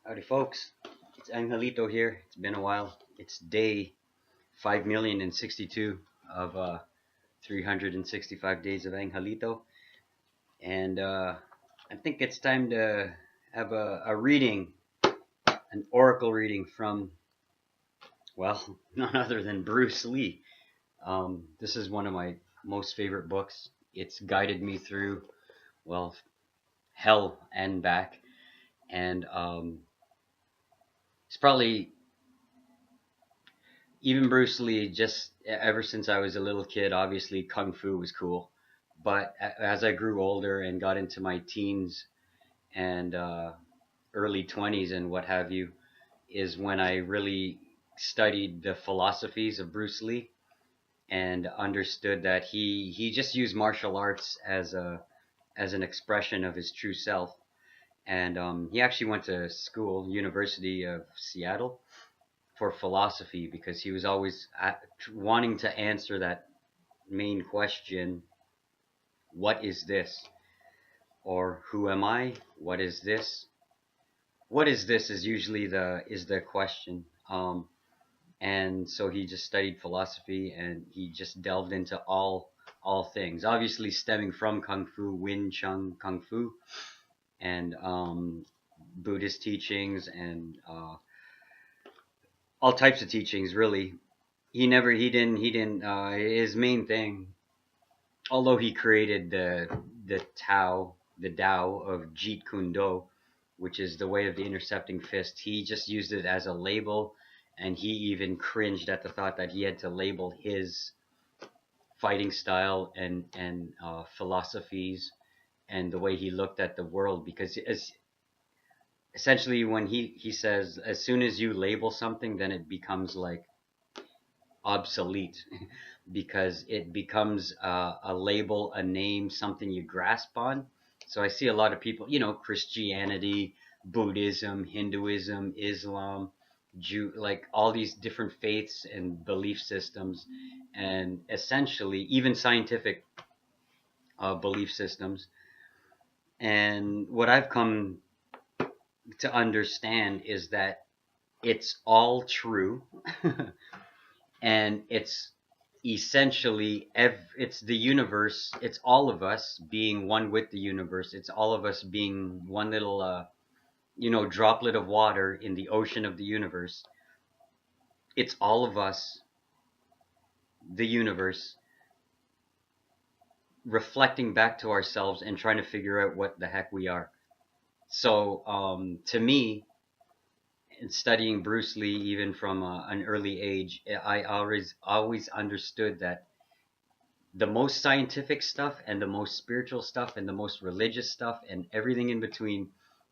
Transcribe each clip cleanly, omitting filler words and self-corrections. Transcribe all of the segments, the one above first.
Howdy, folks. It's Angelito here. It's been a while. It's day 5,062 of 365 days of Angelito. And I think it's time to have a reading, an oracle reading from, well, none other than Bruce Lee. This is one of my most favorite books. It's guided me through, well, hell and back. And it's probably even Bruce Lee, just ever since I was a little kid, obviously Kung Fu was cool. But as I grew older and got into my teens and early 20s and what have you, is when I really studied the philosophies of Bruce Lee and understood that he just used martial arts as an expression of his true self. And he actually went to school, University of Seattle, for philosophy because he was always wanting to answer that main question, what is this? Or who am I? What is this? What is this is usually the question. And so he just studied philosophy and he just delved into all things. Obviously stemming from Kung Fu, Wing Chun Kung Fu, and Buddhist teachings and all types of teachings really. He didn't his main thing, although he created the Tao of Jeet Kune Do, which is the way of the intercepting fist. He just used it as a label, and he even cringed at the thought that he had to label his fighting style and philosophies and the way he looked at the world, because essentially when he says as soon as you label something, then it becomes like obsolete because it becomes a label, a name, something you grasp on. So I see a lot of people, Christianity, Buddhism, Hinduism, Islam, Jew, like all these different faiths and belief systems, and essentially even scientific belief systems. And what I've come to understand is that it's all true and it's essentially it's the universe, it's all of us being one with the universe, it's all of us being one little droplet of water in the ocean of the universe. It's all of us, the universe, reflecting back to ourselves and trying to figure out what the heck we are. So to me, in studying Bruce Lee even from an early age, I always understood that the most scientific stuff and the most spiritual stuff and the most religious stuff and everything in between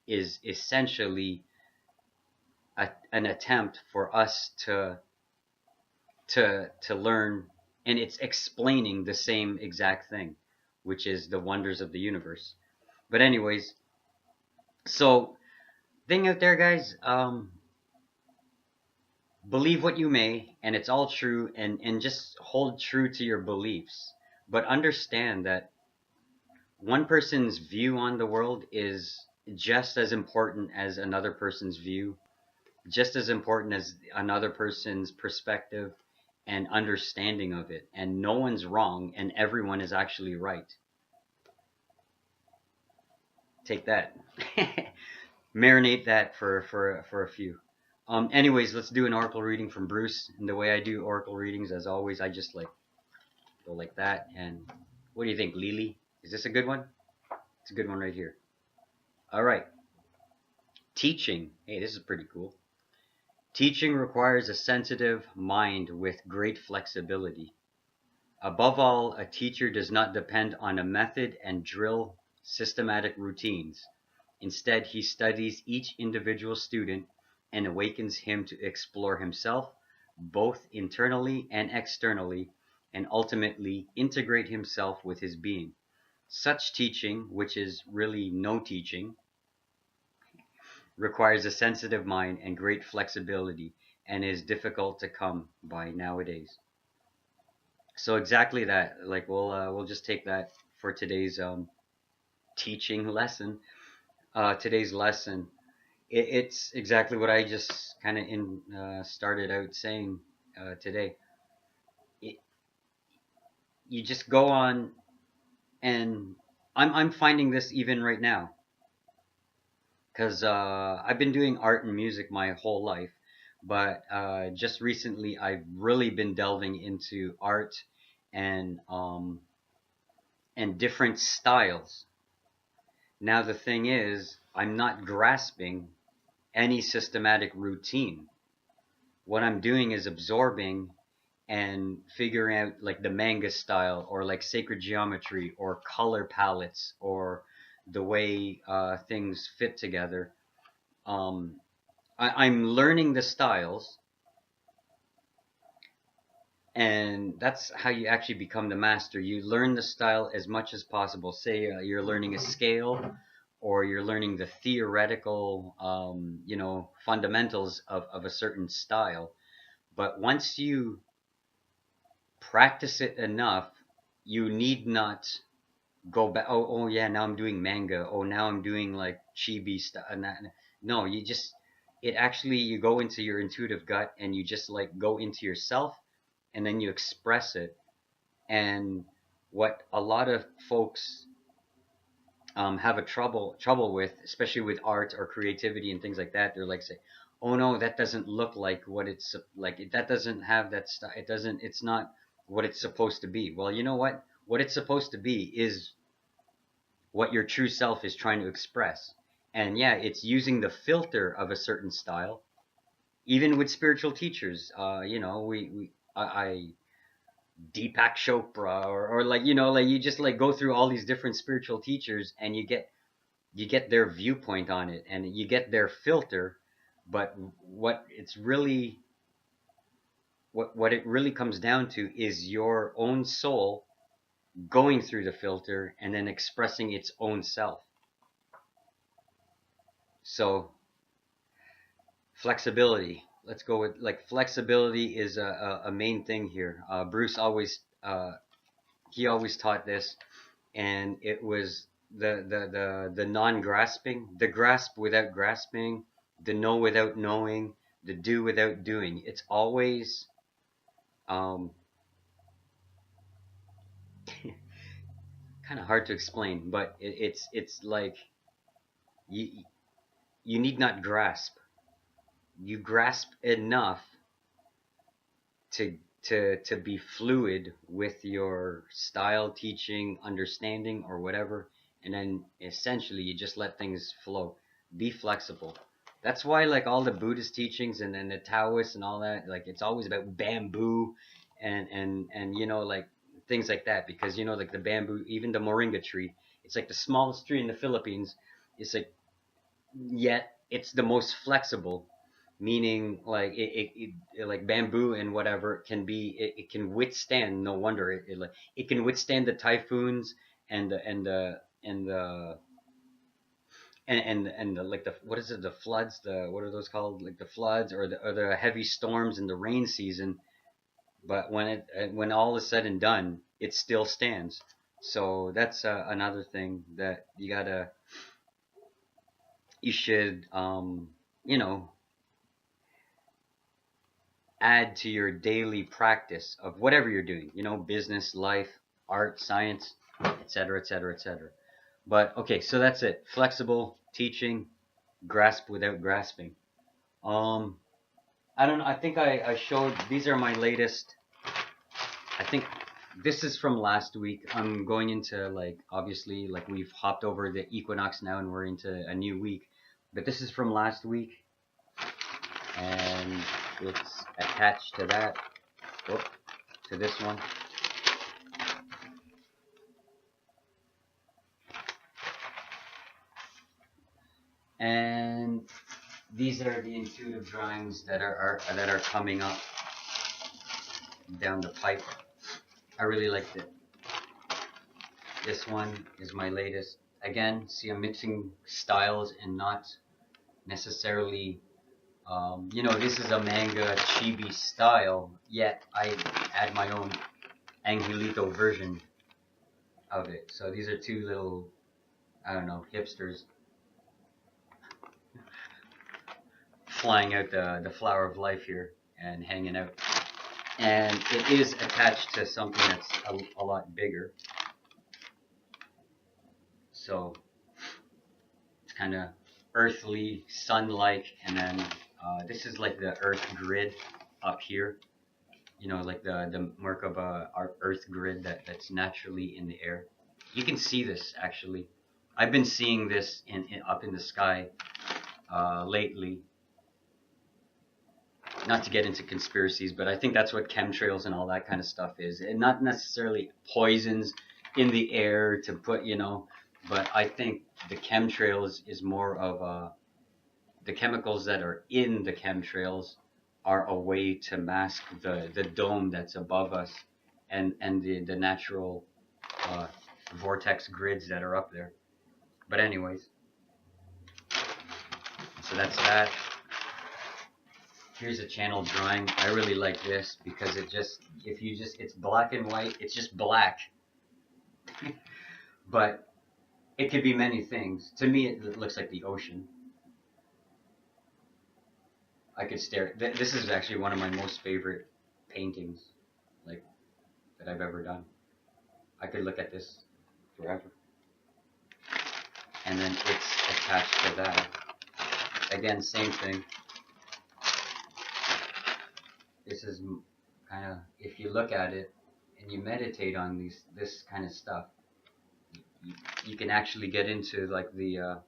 is essentially an attempt for us to learn, and it's explaining the same exact thing, which is the wonders of the universe. But anyways, so thing out there, guys, believe what you may, and it's all true, and just hold true to your beliefs, but understand that one person's view on the world is just as important as another person's view, just as important as another person's perspective and understanding of it. And no one's wrong, and everyone is actually right. Take that. Marinate that for a few. Anyways, let's do an oracle reading from Bruce. And the way I do oracle readings, as always, I just like go like that. And what do you think, Lily? Is this a good one? It's a good one right here. All right. Teaching. Hey, this is pretty cool. Teaching requires a sensitive mind with great flexibility. Above all, a teacher does not depend on a method and drill systematic routines. Instead, he studies each individual student and awakens him to explore himself, both internally and externally, and ultimately integrate himself with his being. Such teaching, which is really no teaching, requires a sensitive mind and great flexibility and is difficult to come by nowadays. So exactly that. Like we'll just take that for today's teaching lesson. Today's lesson. It's exactly what I just kind of in started out saying today. It, you just go on, and I'm finding this even right now because I've been doing art and music my whole life, but just recently I've really been delving into art and um, and different styles. Now the thing is, I'm not grasping any systematic routine. What I'm doing is absorbing and figuring out like the manga style or like sacred geometry or color palettes or the way things fit together. Um, I'm learning the styles, and that's how you actually become the master. You learn the style as much as possible. Say you're learning a scale, or you're learning the theoretical, fundamentals of a certain style. But once you practice it enough, you need not go back. Oh yeah, now I'm doing manga. Oh, now I'm doing like chibi stuff. No, you just it actually you go into your intuitive gut and you just like go into yourself and then you express it. And what a lot of folks have a trouble with, especially with art or creativity and things like that, they're like say, "Oh no, that doesn't look like what it's like. That doesn't have that style. It doesn't. It's not what it's supposed to be." Well, you know what? What it's supposed to be is what your true self is trying to express. And yeah, it's using the filter of a certain style. Even with spiritual teachers, I Deepak Chopra or like like you just like go through all these different spiritual teachers and you get their viewpoint on it and you get their filter, but what it really comes down to is your own soul going through the filter and then expressing its own self. So flexibility. Let's go with like flexibility is a main thing here. Bruce always he always taught this, and it was the non-grasping, the grasp without grasping, the know without knowing, the do without doing. It's always um, kind of hard to explain, but it's like you you need not grasp. You grasp enough to be fluid with your style, teaching, understanding, or whatever, and then essentially you just let things flow. Be flexible. That's why like all the Buddhist teachings and then the Taoists and all that, like it's always about bamboo and like things like that because like the bamboo, even the moringa tree, it's like the smallest tree in the Philippines. It's like yet it's the most flexible, meaning like like bamboo and whatever can be it can withstand, no wonder it can withstand the typhoons and the like the what is it, the floods, the what are those called, like the floods or the heavy storms in the rain season. But when all is said and done, it still stands. So that's another thing that you should you know add to your daily practice of whatever you're doing, business, life, art, science, etc., etc., etc. But okay, so that's it. Flexible teaching, grasp without grasping. Um, I don't know. I think I showed these are my latest. I think this is from last week. I'm going into like obviously like we've hopped over the equinox now and we're into a new week. But this is from last week and it's attached to that. Oh, to this one. And these are the intuitive drawings that are coming up down the pipe. I really liked it. This one is my latest. Again, see, I'm mixing styles and not necessarily, this is a manga chibi style, yet I add my own Angelito version of it. So these are two little, I don't know, hipsters. flying out the flower of life here and hanging out. And it is attached to something that's a lot bigger. So it's kind of earthly, sun-like, and then this is like the earth grid up here. You know, like the Merkaba earth grid that's naturally in the air. You can see this actually. I've been seeing this up in the sky lately. Not to get into conspiracies, but I think that's what chemtrails and all that kind of stuff is. And not necessarily poisons in the air to put, you know, but I think the chemtrails is more of the chemicals that are in the chemtrails are a way to mask the dome that's above us and the natural vortex grids that are up there. But anyways, so that's that. Here's a channel drawing. I really like this because it just, if you just, it's black and white. It's just black. But it could be many things. To me, it looks like the ocean. I could stare. This is actually one of my most favorite paintings, like, that I've ever done. I could look at this forever. And then it's attached to that. Again, same thing. This is kind of, if you look at it and you meditate on this kind of stuff, you can actually get into like the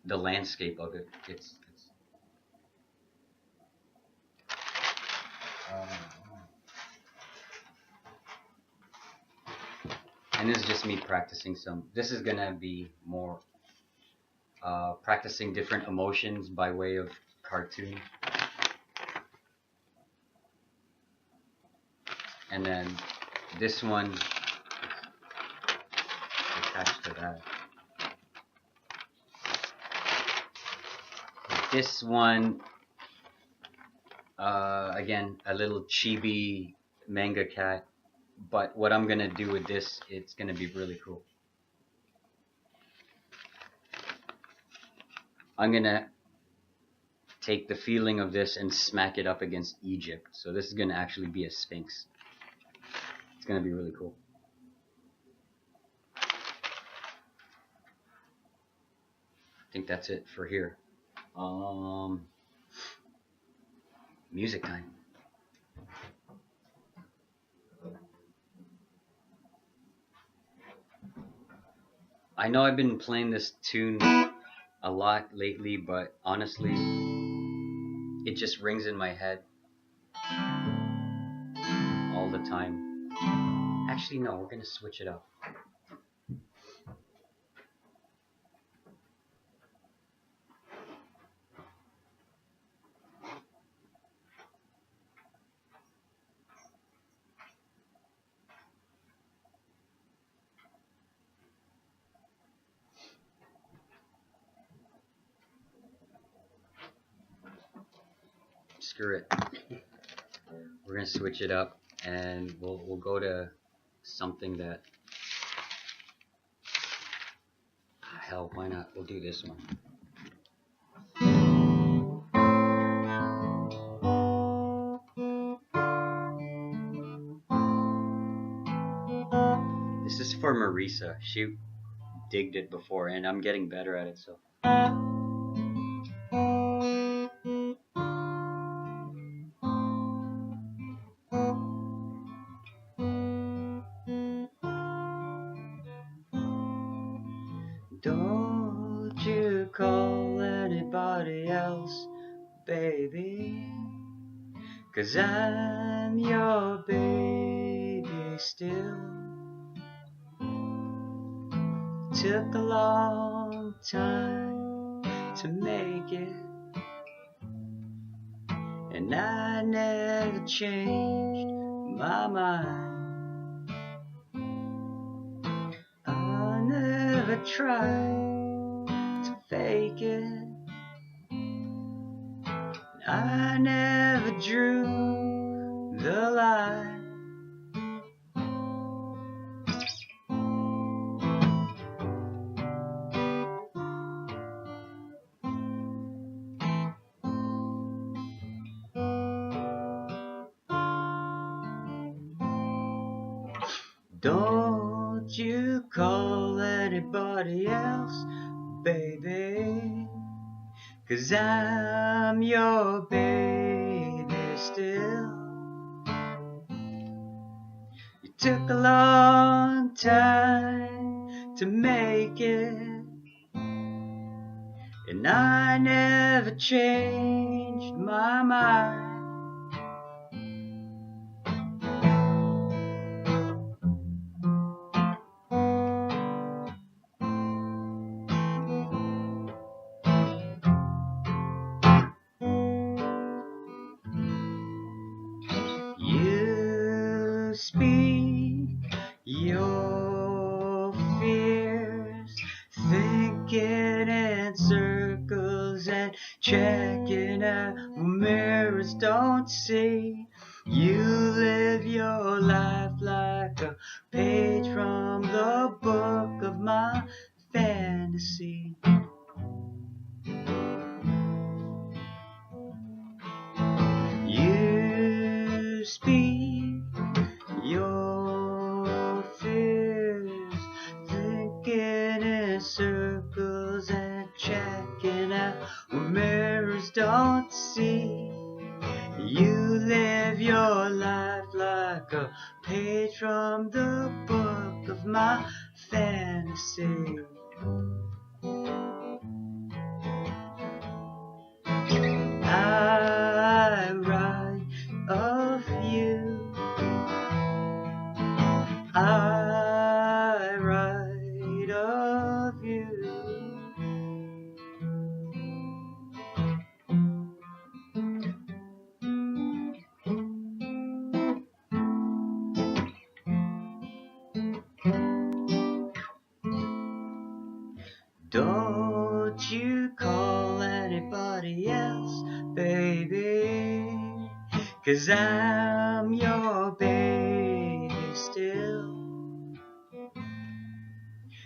landscape of it. It's and this is just me practicing some. This is gonna be more practicing different emotions by way of cartoon. And then this one attached to that. This one, again, a little chibi manga cat. But what I'm gonna do with this, it's gonna be really cool. I'm gonna take the feeling of this and smack it up against Egypt. So this is gonna actually be a sphinx. It's gonna be really cool. I think that's it for here. Music time. I know I've been playing this tune a lot lately, but honestly, it just rings in my head all the time. Actually, no, we're gonna switch it up. Screw it. We're gonna switch it up, and we'll go to something that, hell, why not? We'll do this one. This is for Marisa. She digged it before, and I'm getting better at it, so. Don't you call anybody else, baby, 'cause I'm your baby still. Took a long time to make it, and I never changed my mind. I never tried to fake it. I never drew the line. Don't you call anybody else, baby, 'cause I'm your baby still. You took a long time to make it, and I never changed my mind. You speak your fears, thinking in circles and checking out what mirrors don't see. You live your life like a page from the book of my fantasy. You speak your fears, thinking in circles and checking out what mirrors don't see. You live your life like a page from the book of my fantasy. I write of you, I write of you. Don't you call anybody else, baby, 'cause I'm your baby still.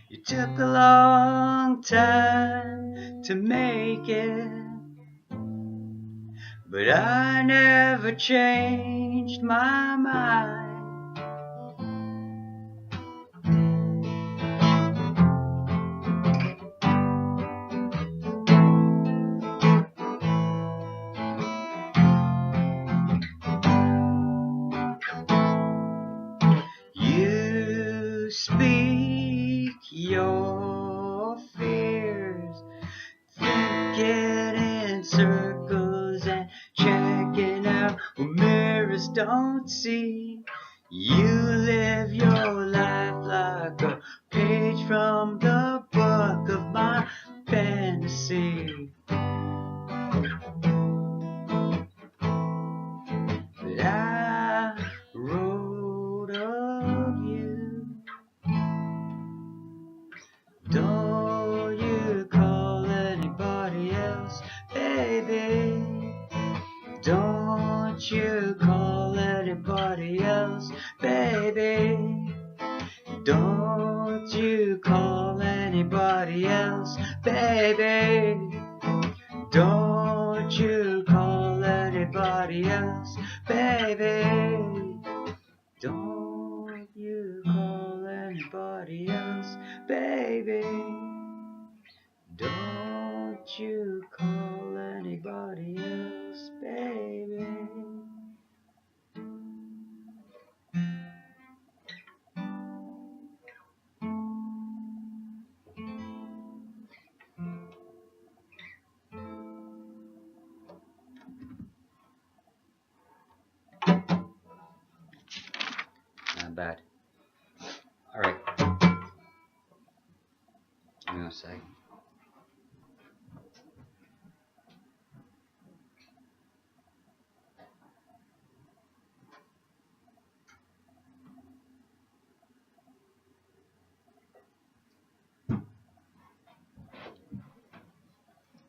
You took a long time to make it, but I never changed my mind. You speak your fears, thinking in circles and checking out what mirrors don't see. You live your life like a page from the book of my fantasy. But I wrote of you. Don't you call anybody else, baby. Don't you call anybody else, baby. Don't you call anybody else, baby. Don't you call anybody else, baby. Don't you call anybody else, baby. Don't you call anybody else, baby. Not bad. Alright. I'm gonna say.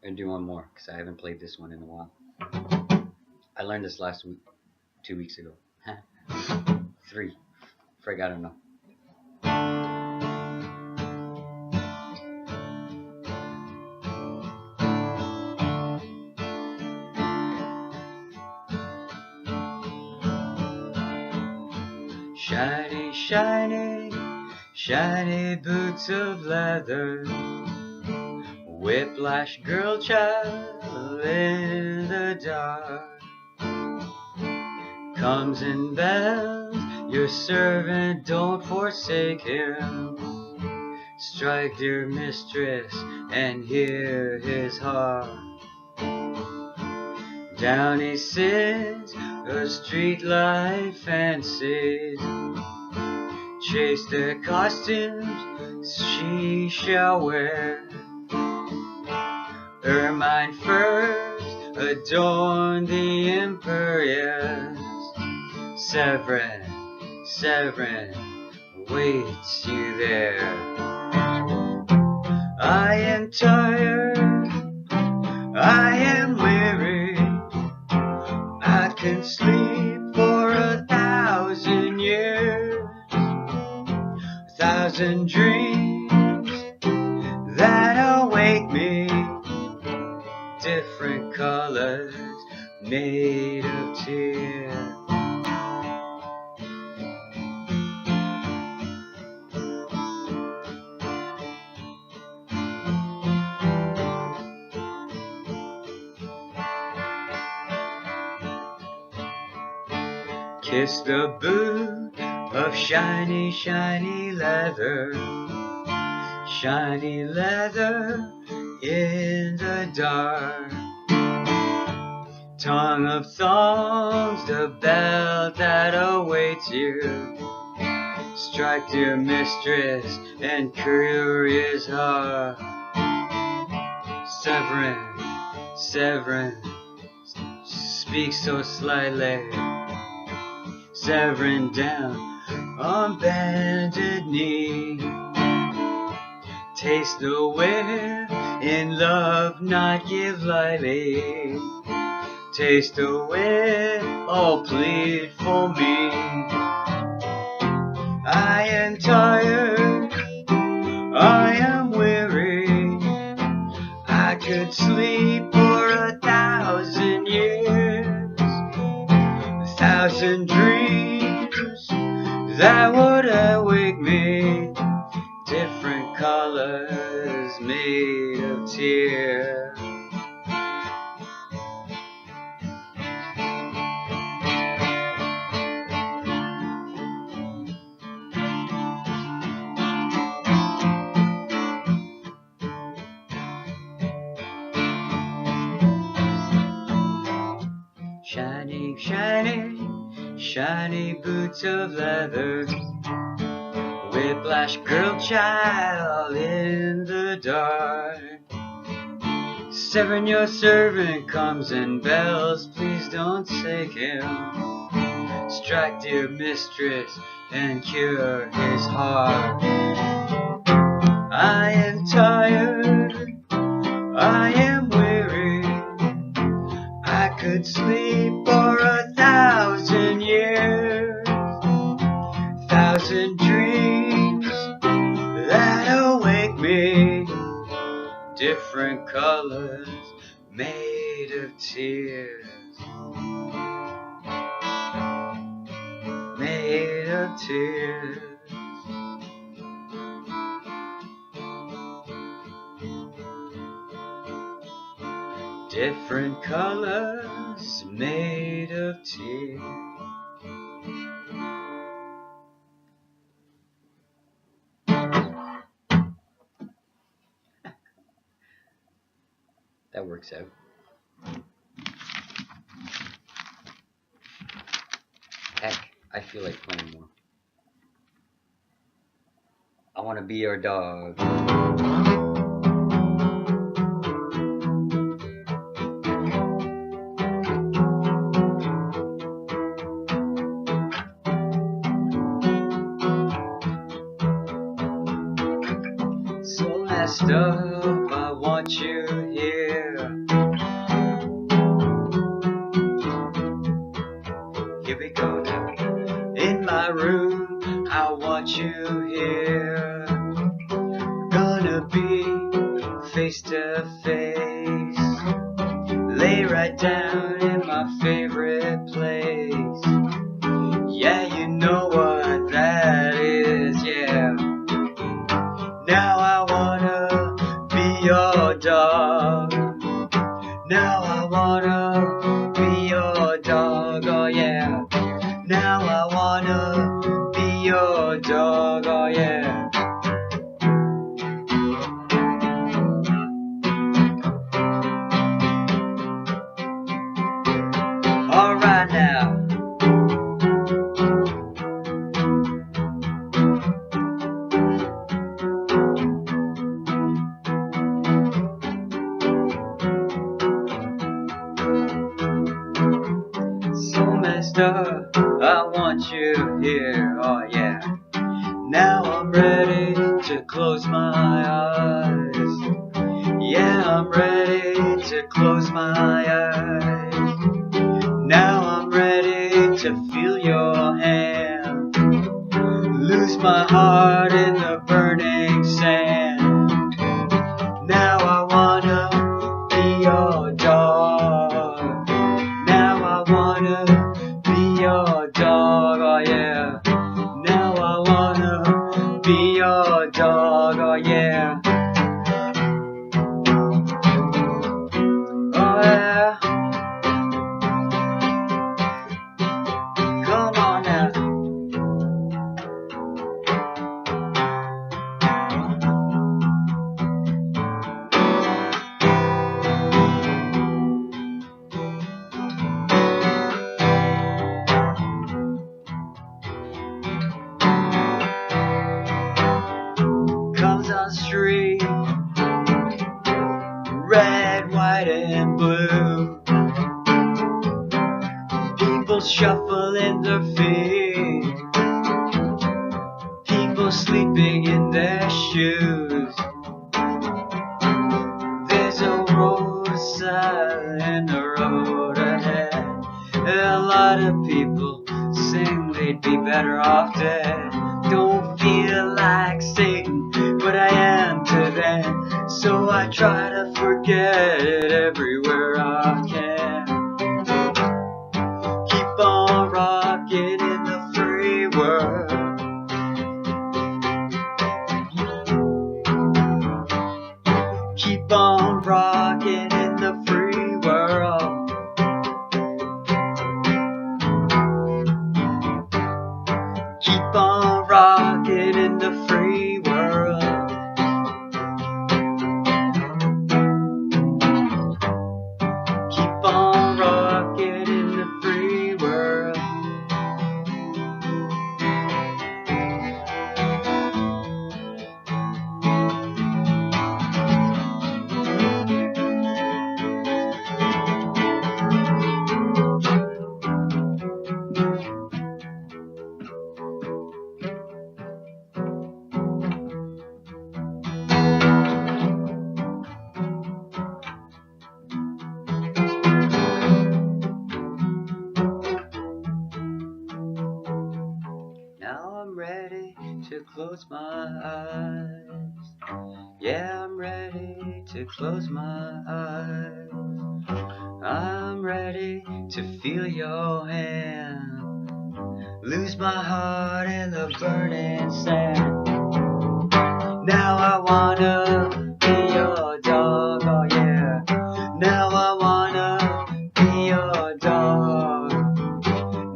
I'm gonna do one more because I haven't played this one in a while. I learned this last week, 2 weeks ago. 3. Frig, I don't know. Shiny, shiny, shiny boots of leather, whiplash girl child in the dark. Comes in bells, your servant, don't forsake him. Strike your mistress and hear his heart. Down he sits, her street life fancies. Chase the costumes she shall wear. Ermine furs adorn the imperious. Severin, Severin waits you there. I am tired, I am weary, I can sleep for 1,000 years, 1,000 dreams that await me, different colors made of tears. Kiss the boot of shiny, shiny leather, shiny leather in the dark. Tongue of thongs, the belt that awaits you. Strike dear mistress and curious heart. Severin, Severin, speak so slightly. Severin down on bended knee. Taste the whiff, in love not give lightly. Taste the whiff, oh plead for me. I am tired, I am weary, I could sleep for 1,000 years, 1,000 dreams that would awake me, different colors made of tears. Shiny, shiny, shiny boots of leather, whiplash girl child in the dark. Severin, your servant comes in bells, please don't take him. Strike dear mistress and cure his heart. I am tired, I am weary, I could sleep for 1,000 years, 1,000 dreams that awake me, different colors made of tears, made of tears. Different colors made of tears. That works out. Heck, I feel like playing more. I want to be your dog. So messed up, I want you here. Here we go now. In my room, I want you here. Gonna be face to face. Lay right down in my favorite place. Yeah, you know what your dog. Now I wanna be your dog, oh yeah. Now I wanna be your dog, oh yeah. Alright now. So messed up, I want you here, oh yeah. Now I'm ready to close my eyes. Yeah, I'm ready to close my eyes. Now I'm ready to feel your hand. Lose my heart in the burning sand. Now I wanna be your dog. Now I wanna be your dog, oh yeah. Now I wanna be your dog, oh yeah. Oh yeah. Come on now. Comes on street, red, white, and blue. People shuffling their feet. People sleeping in their shoes. There's a roadside and a road ahead. A lot of people sing they'd be better off dead. Don't feel like Satan, but I am today. So I try to forget it everywhere I can. Keep on rocking in the free world. Keep on rocking in the free world. Keep on rocking in the free world. Keep on rocking in the free world. Now I'm ready to close my eyes. Yeah, I'm ready to close my eyes. I'm ready to feel your hand. Lose my heart in the burning sand. Now I wanna be your dog, oh yeah. Now I wanna be your dog.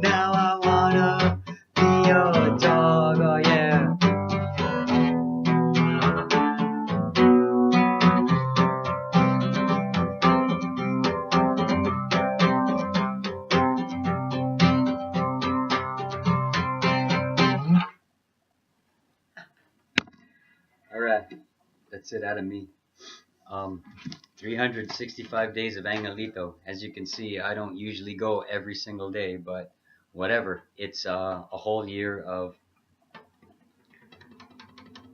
Now I wanna be your dog, oh yeah. Alright, that's it out of me. 365 days of Angelito. As you can see, I don't usually go every single day, but whatever. It's a whole year of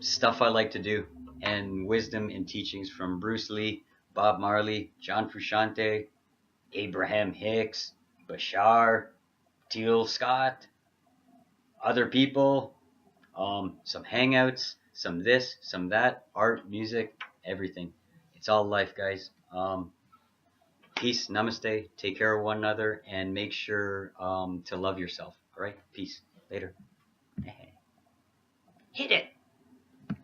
stuff I like to do, and wisdom and teachings from Bruce Lee, Bob Marley, John Frusciante, Abraham Hicks, Bashar, Teal Scott, other people, some hangouts, some this, some that, art, music, everything. It's all life, guys. Peace, namaste, take care of one another, and make sure to love yourself. All right, peace. Later.